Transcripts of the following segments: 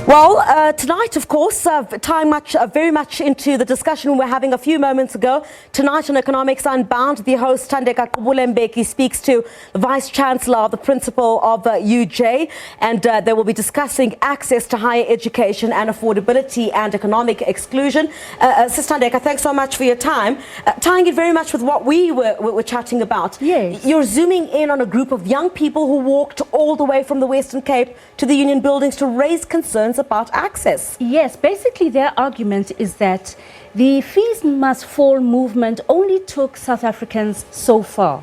Well, tonight, of course, tying very much into the discussion we were having a few moments ago. Tonight on Economics Unbound, the host Thandeka Gqubule Mbeki speaks to the Vice Chancellor, the Principal of UJ, and they will be discussing access to higher education and affordability and economic exclusion. Sis Thandeka, thanks so much for your time. Tying it very much with what we were chatting about. Yes. You're zooming in on a group of young people who walked all the way from the Western Cape to the Union Buildings to raise concerns about access. Yes, basically their argument is that the fees must fall movement only took South Africans so far.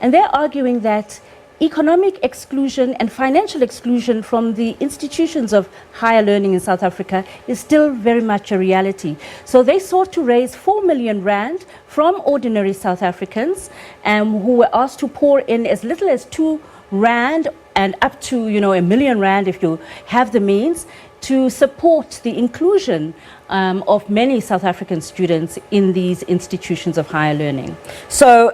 And they're arguing that economic exclusion and financial exclusion from the institutions of higher learning in South Africa is still very much a reality. So they sought to raise 4 million rand from ordinary South Africans who were asked to pour in as little as 2 rand and up to, £1 million rand if you have the means, to support the inclusion of many South African students in these institutions of higher learning. So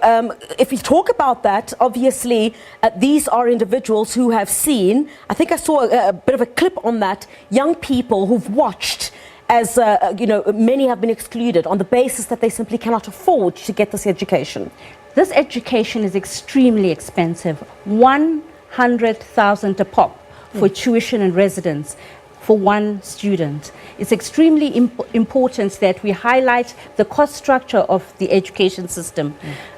if we talk about that, obviously these are individuals who have seen, I think I saw a bit of a clip on that, young people who've watched as, many have been excluded on the basis that they simply cannot afford to get this education. This education is extremely expensive, 100,000 a pop for tuition and residence for one student. It's extremely important that we highlight the cost structure of the education system.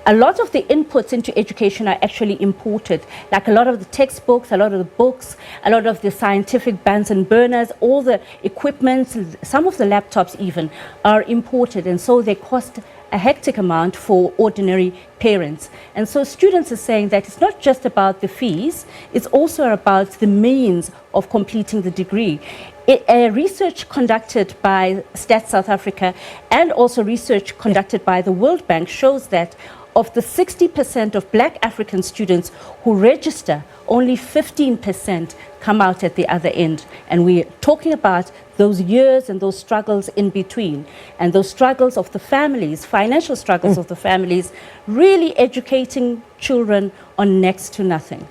A lot of the inputs into education are actually imported, like a lot of the textbooks, a lot of the books, a lot of the scientific Bunsen burners, all the equipment, some of the laptops even are imported, and so they cost a hectic amount for ordinary parents. And so students are saying that it's not just about the fees, it's also about the means of completing the degree. A research conducted by Stats South Africa and also research conducted by the World Bank shows that of the 60% of Black African students who register, only 15% come out at the other end. And we're talking about those years and those struggles in between, and those struggles of the families, financial struggles of the families, really educating children on next to nothing.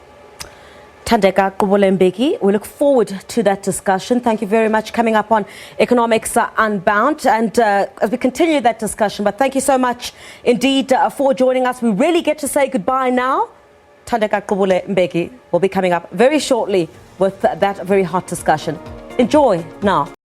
Thandeka Gqubule Mbeki, we look forward to that discussion. Thank you very much coming up on Economics Unbound, and as we continue that discussion, but thank you so much indeed for joining us. We really get to say goodbye now. Thandeka Gqubule Mbeki will be coming up very shortly with that very hot discussion. Enjoy now.